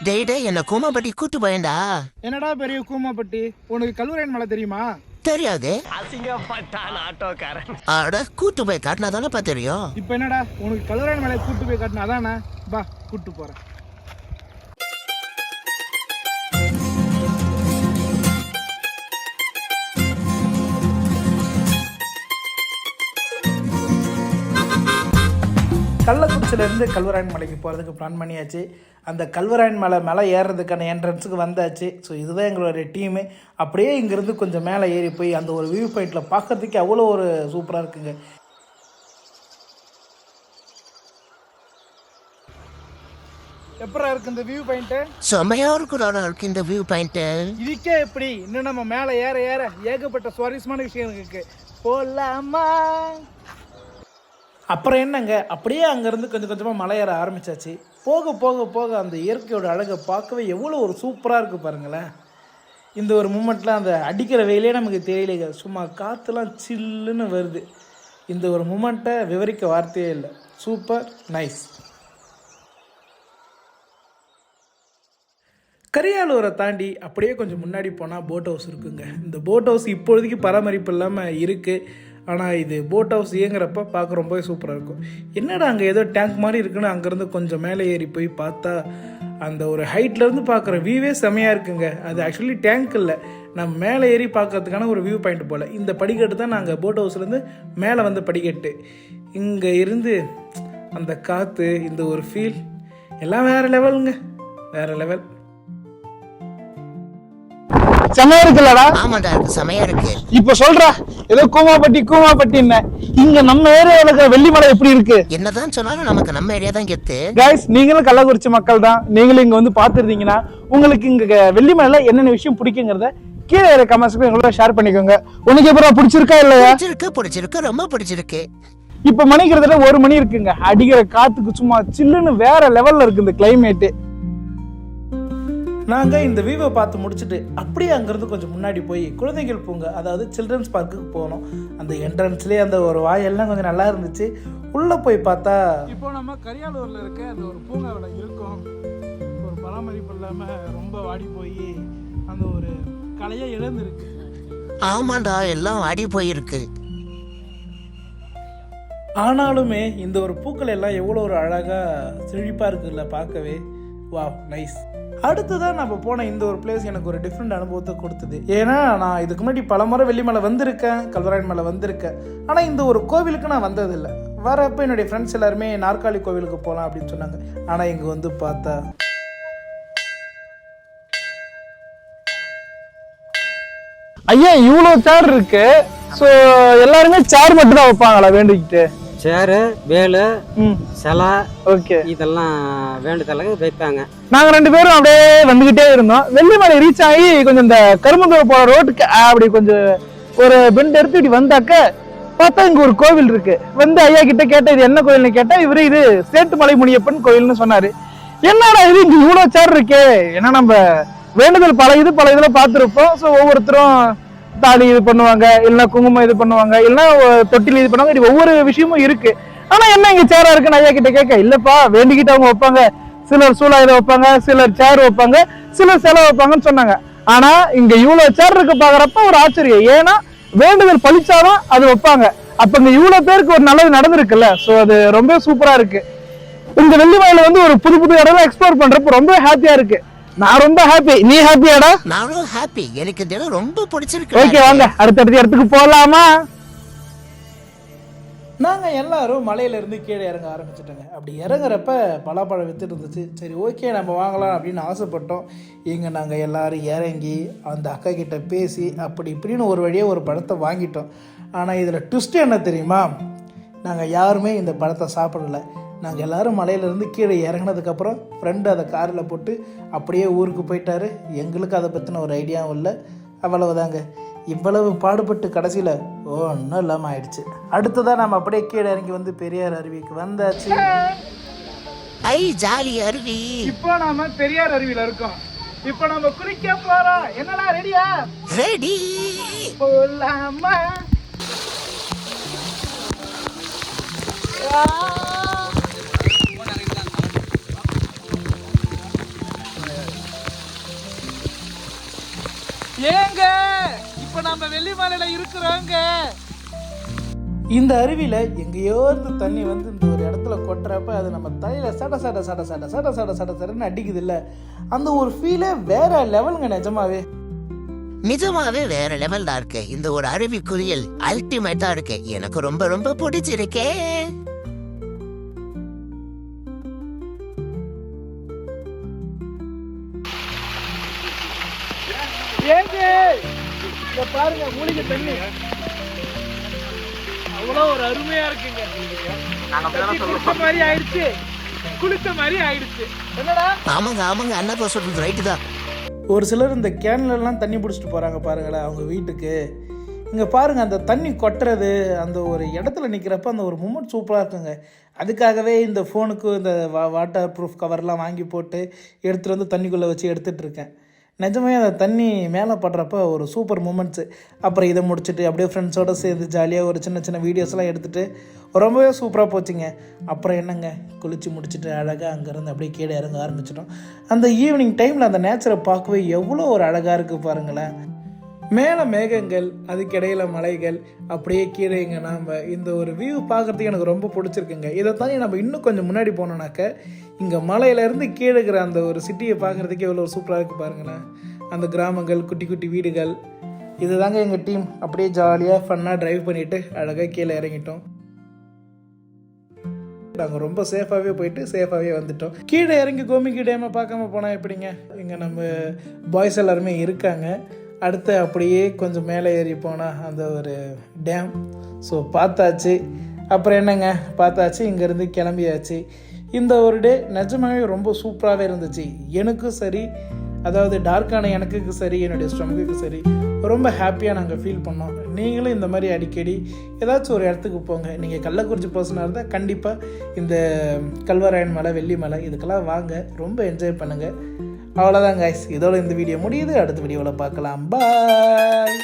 டேய் என்ன கூமாப்பட்டி கூட்டு போயேன்டா. என்னடா பெரிய கூமாப்பட்டி, உனக்கு கல்வராயன் மலை தெரியுமா? தெரியாது. அசிங்கப்பட்டான் ஆட்டோக்காரன். அட கூட்டு போய் காட்டினா தானப்பா தெரியும். இப்போ என்னடா உனக்கு கல்வராயன் மலை கூட்டு போய் காட்டினா அதானே? பா கூட்டு போறேன். கள்ளக்குறிச்சியிலேருந்து கல்வராயன் மலைக்கு போகிறதுக்கு பிளான் பண்ணியாச்சு. அந்த கல்வராயன் மேலே ஏறுறதுக்கான என்ட்ரன்ஸுக்கு வந்தாச்சு. ஸோ இதுதான் எங்களோட டீமு. அப்படியே இங்கேருந்து கொஞ்சம் மேலே ஏறி போய் அந்த ஒரு வியூ பாயிண்டில் பார்க்கறதுக்கு அவ்வளோ ஒரு சூப்பராக இருக்குங்க. எப்படா இருக்கு இந்த வியூ பாயிண்ட்டு? செம்மையா இருக்கு இந்த வியூ பாயிண்ட். இதுக்கே எப்படி இன்னும் நம்ம மேலே ஏற ஏற ஏகப்பட்ட சுவாரஸ்யமான விஷயம் இருக்கு. போலாமா? அப்புறம் என்னங்க, அப்படியே அங்கேருந்து கொஞ்சம் கொஞ்சமாக மலை ஏற ஆரம்பித்தாச்சு. போக போக போக அந்த இயற்கையோட அழகை பார்க்கவே எவ்வளோ ஒரு சூப்பராக இருக்குது பாருங்களேன். இந்த ஒரு மூமெண்ட்டில் அந்த அடிக்கிற வெயிலே நமக்கு தெரியலைங்க, சும்மா காற்றுலாம் சில்லுன்னு வருது. இந்த ஒரு மூமெண்ட்டை விவரிக்க வார்த்தையே இல்லை. Super nice. கரியாலூரை தாண்டி அப்படியே கொஞ்சம் முன்னாடி போனால் போட் ஹவுஸ் இருக்குங்க. இந்த போட் ஹவுஸ் இப்பொழுதைக்கு பராமரிப்பு இல்லாமல் இருக்குது. ஆனால் இது போட் ஹவுஸ் இயங்குறப்ப பார்க்க ரொம்பவே சூப்பராக இருக்கும். என்னடா அங்கே ஏதோ டேங்க் மாதிரி இருக்குன்னு அங்கேருந்து கொஞ்சம் மேலே ஏறி போய் பார்த்தா அந்த ஒரு ஹைட்லேருந்து பார்க்குற வியூவே செமையாக இருக்குங்க. அது ஆக்சுவலி டேங்க் இல்லை, நம்ம மேலே ஏறி பார்க்கறதுக்கான ஒரு வியூ பாயிண்ட் போல். இந்த படிக்கட்டு தான் நாங்கள் போட் ஹவுஸ்லேருந்து மேலே வந்த படிக்கட்டு. இங்கே இருந்து அந்த காற்று, இந்த ஒரு ஃபீல் எல்லாம் வேறு லெவலுங்க, வேறு லெவல். செமையா இருக்குல்லடா? ஆமாடா, இருக்கு, செமையா இருக்கு. இப்ப சொல்றா ஏதோ கூமாப்பட்டி இங்க நம்ம ஏரியாவுல வெள்ளிமலை எப்படி இருக்கு? என்னதான் சொன்னாலும் நமக்கு நம்ம ஏரியா தான் கெத்து. கைஸ், நீங்களும் கள்ளக்குறிச்சி மக்கள் தான், நீங்களும் இங்க வந்து பாத்துருந்தீங்கன்னா உங்களுக்கு இங்க வெள்ளிமலையில என்னென்ன விஷயம் பிடிக்குங்கிறத கீழே இருக்க கமெண்ட்ஸ்ல எங்களோட ஷேர் பண்ணிக்கோங்க. உனக்கு எப்பறம் பிடிச்சிருக்கா இல்லையா? பிடிச்சிருக்கு, ரொம்ப பிடிச்சிருக்கு. இப்ப மணிக்கிறதுல 1 மணி இருக்குங்க. அடிக்கிற காத்துக்கு சும்மா சில்லுன்னு வேற லெவல்ல இருக்கு இந்த கிளைமேட்டு. நாங்கள் இந்த வியூவை பார்த்து முடிச்சுட்டு அப்படியே அங்கேருந்து கொஞ்சம் முன்னாடி போய் குழந்தைகள் பூங்கா, அதாவது சில்ட்ரன்ஸ் பார்க்குக்கு போனோம். அந்த என்ட்ரன்ஸ்லேயே அந்த ஒரு வாயெல்லாம் கொஞ்சம் நல்லா இருந்துச்சு. உள்ளே போய் பார்த்தா இப்போ நம்ம கரியாலூரில் இருக்க அந்த ஒரு பூங்காவில் இருக்கோம். ஒரு பராமரிப்பு இல்லாமல் ரொம்ப வாடி போய் அந்த ஒரு கலையை இழந்துருக்கு. ஆமாண்டா, எல்லாம் வாடி போயிருக்கு. ஆனாலுமே இந்த ஒரு பூக்கள் எல்லாம் எவ்வளோ ஒரு அழகாக செழிப்பாக இருக்குல்ல பார்க்கவே. Wow, nice. அடுத்ததான் நம்ம போன இந்த ஒரு பிளேஸ் எனக்கு ஒரு டிஃப்ரெண்ட் அனுபவத்தை கொடுத்தது. ஏன்னா நான் இதுக்கு முன்னாடி பல முறை வெள்ளிமலை வந்திருக்கேன், கல்வராயன் மலை வந்திருக்கேன். ஆனால் இந்த ஒரு கோவிலுக்கு நான் வந்ததில்லை. வரப்போ என்னுடைய ஃப்ரெண்ட்ஸ் எல்லாருமே நாற்காலி கோவிலுக்கு போகலாம் அப்படின்னு சொன்னாங்க. ஆனால் இங்கே வந்து பார்த்தா ஐயா இவ்வளோ சேர் இருக்கு. ஸோ எல்லாருமே சேர் மட்டும் தான் வைப்பாங்களா வேண்டிக்கிட்டு? சேரு, வேலு, சிலை, ஓகே, இதெல்லாம் வேண்டுதலுக்கு வைப்பாங்க. நாங்க 2 பேரும் அப்படியே வந்துகிட்டே இருந்தோம். வெள்ளிமலை ரீச் ஆகி கொஞ்சம் இந்த கருமந்தூர் போற ரோட்டுக்கு அப்படி கொஞ்சம் ஒரு பெண்ட் எடுத்து இப்படி வந்தாக்க பார்த்தா இங்க ஒரு கோவில் இருக்கு. வந்து ஐயா கிட்ட கேட்ட இது என்ன கோயில்னு கேட்டா இவரு இது சேட்டுமலை முனியப்பன் கோயில்னு சொன்னாரு. என்னடா இது இங்க இவ்வளவு சேர் இருக்கே? ஏன்னா நம்ம வேண்டுதல் பல இதெல்லாம் பார்த்துருப்போம். ஸோ ஒவ்வொருத்தரும் தாலி இது பண்ணுவாங்க, இல்லைன்னா குங்குமம் இது பண்ணுவாங்க, இல்லைன்னா தொட்டில் இது பண்ணுவாங்க. இது ஒவ்வொரு விஷயமும் இருக்கு. ஆனா என்ன இங்க சேரா இருக்குன்னு ஐயா கிட்ட கேட்க, இல்லப்பா வேண்டிக்கிட்டு அவங்க வைப்பாங்க. சிலர் சூழாயுதம் வைப்பாங்க, சிலர் சேர் வைப்பாங்க, சிலர் சிலை வைப்பாங்கன்னு சொன்னாங்க. ஆனா இங்க இவ்வளவு சேர் இருக்கு பாக்குறப்ப ஒரு ஆச்சரியம். ஏன்னா வேண்டுதல் பழிச்சாதான் அது வைப்பாங்க. அப்ப இங்க இவ்வளவு பேருக்கு ஒரு நல்லது நடந்திருக்குல்ல. சோ அது ரொம்ப சூப்பரா இருக்கு. இந்த வெள்ளிமலையில வந்து ஒரு புது இடம் எக்ஸ்ப்ளோர் பண்றப்ப ரொம்ப ஹாப்பியா இருக்கு. நான் ரொம்ப ஹாப்பி. நீ ஹாப்பியாடா? நானும் ஹாப்பி. எனக்கு இந்த இடம் ரொம்ப பிடிச்சிருக்கு. ஓகே, வாங்க அடுத்த இடத்துக்கு போலாமா? நாங்கள் எல்லாரும் மலையிலேருந்து கீழே இறங்க ஆரம்பிச்சிட்டோங்க. அப்படி இறங்குறப்ப பலாப்பழம் வித்துட்டு இருந்துச்சு. சரி ஓகே நம்ம வாங்கலாம் அப்படின்னு ஆசைப்பட்டோம். இங்கே நாங்கள் எல்லோரும் இறங்கி அந்த அக்கா கிட்ட பேசி அப்படி இப்படின்னு ஒரு வழியாக ஒரு பழத்தை வாங்கிட்டோம். ஆனால் இதில் ட்விஸ்ட் என்ன தெரியுமா? நாங்கள் யாருமே இந்த பழத்தை சாப்பிடலை. நாங்கள் எல்லோரும் மலையிலேருந்து கீழே இறங்கினதுக்கப்புறம் ஃப்ரெண்டு அதை காரில் போட்டு அப்படியே ஊருக்கு போயிட்டாரு. எங்களுக்கு அதை பற்றின ஒரு ஐடியாவும் இல்லை. அவ்வளவுதாங்க. இவ்வளவு பாடுபட்டு கடைசியில் ஒன்றும் இல்லாமல் ஆயிடுச்சு. அடுத்ததான் நம்ம அப்படியே கீழே இறங்கி வந்து பெரியார் அருவிக்கு வந்தாச்சு. ஐ ஜாலி அருவி. இப்போ நாம பெரியார் அருவியில் இருக்கோம். இப்போ நம்ம குளிக்க போறோம். என்னடா ரெடியா? ரெடி. போலாமா? ஏங்க இப்ப நம்ம வெள்ளிமலையில இருக்கிறோங்க. இந்த அருவியில எங்கேயோ இருந்து தண்ணி வந்து இந்த ஒரு இடத்துல கொட்டுறப்ப அது நம்ம தலையில சட சட சட சட சட சட சட சடன்னு அடிக்குது இல்ல, அந்த ஒரு ஃபீலே வேற லெவலுங்க. நிஜமாவே நிஜமாவே வேற லெவல் தான் இருக்கு. இந்த ஒரு அருவி குளியல் அல்டிமேட்டா இருக்கு. எனக்கு ரொம்ப ரொம்ப பிடிச்சிருக்கே. ஏங்க இத பாருங்க, மூலிகை தண்ணி அவ்வளோ ஒரு அருமையா இருக்குங்க. குளிச்ச மாதிரி ஆயிடுச்சு, குளிச்ச மாதிரி ஆயிடுச்சு. என்னடா? ஆமாங்க ஆமாங்க, அண்ணா சொல்றது ரைட்டு தான். ஒரு சிலர் இந்த கேன்லாம் தண்ணி பிடிச்சிட்டு போகிறாங்க பாருங்களேன் அவங்க வீட்டுக்கு. இங்கே பாருங்கள், அந்த தண்ணி கொட்டுறது அந்த ஒரு இடத்துல நிற்கிறப்ப அந்த ஒரு மூமெண்ட் சூப்பராக இருக்குங்க. அதுக்காகவே இந்த ஃபோனுக்கு இந்த வாட்டர் ப்ரூஃப் கவர்லாம் வாங்கி போட்டு எடுத்துகிட்டு வந்து தண்ணிக்குள்ளே வச்சு எடுத்துகிட்ருக்கேன். நிஜமே அந்த தண்ணி மேலே படுறப்ப ஒரு சூப்பர் மூமெண்ட்ஸு. அப்புறம் இதை முடிச்சுட்டு அப்படியே ஃப்ரெண்ட்ஸோடு சேர்ந்து ஜாலியாக ஒரு சின்ன சின்ன வீடியோஸ்லாம் எடுத்துகிட்டு ரொம்பவே சூப்பராக போச்சுங்க. அப்புறம் என்னங்க, குளித்து முடிச்சுட்டு அழகாக அங்கேருந்து அப்படியே கீழே இறங்க ஆரம்பிச்சிட்டோம். அந்த ஈவினிங் டைமில் அந்த நேச்சரை பார்க்கவே எவ்வளோ ஒரு அழகாக இருக்குது பாருங்களேன். மேலே மேகங்கள், அதுக்கிடையில் மலைகள், அப்படியே கீழே இங்கே நாம் இந்த ஒரு வியூ பார்க்குறதுக்கு எனக்கு ரொம்ப பிடிச்சிருக்குங்க. இதை தாண்டி நம்ம இன்னும் கொஞ்சம் முன்னாடி போனோம்னாக்க இங்கே மலையிலேருந்து கீழே இருக்கிற அந்த ஒரு சிட்டியை பார்க்குறதுக்கு எவ்வளோ ஒரு சூப்பராக இருக்குது பாருங்களேன். அந்த கிராமங்கள், குட்டி குட்டி வீடுகள், இது தாங்க எங்கள் டீம். அப்படியே ஜாலியாக ஃபன்னாக ட்ரைவ் பண்ணிவிட்டு அழகாக கீழே இறங்கிட்டோம். நாங்கள் ரொம்ப சேஃபாகவே போயிட்டு சேஃபாகவே வந்துட்டோம். கீழே இறங்கி கோமிக்கி டேமை பார்க்காம போனால் எப்படிங்க? இங்கே நம்ம பாய்ஸ் எல்லாருமே இருக்காங்க. அடுத்து அப்படியே கொஞ்சம் மேலே ஏறி போனால் அந்த ஒரு டேம். ஸோ பார்த்தாச்சு. அப்புறம் என்னங்க, பார்த்தாச்சு, இங்கேருந்து கிளம்பியாச்சு. இந்த ஒரு டே நிஜமாகவே ரொம்ப சூப்பராகவே இருந்துச்சு. எனக்கும் சரி, அதாவது டார்க்கான எனக்கு சரி, என்னுடைய ஸ்டொமக்குக்கு சரி, ரொம்ப ஹாப்பியாக நாங்கள் ஃபீல் பண்ணோம். நீங்களும் இந்த மாதிரி அடிக்கடி ஏதாச்சும் ஒரு இடத்துக்கு போங்க. நீங்கள் கள்ளக்குறிச்சி பர்சனாக இருந்தால் கண்டிப்பாக இந்த கல்வராயன் மலை, வெள்ளி மலை இதுக்கெல்லாம் வாங்க, ரொம்ப என்ஜாய் பண்ணுங்கள். அவ்வளோதான் கைஸ், இதோட இந்த வீடியோ முடியுது. அடுத்த வீடியோவில் பார்க்கலாம். பாய்.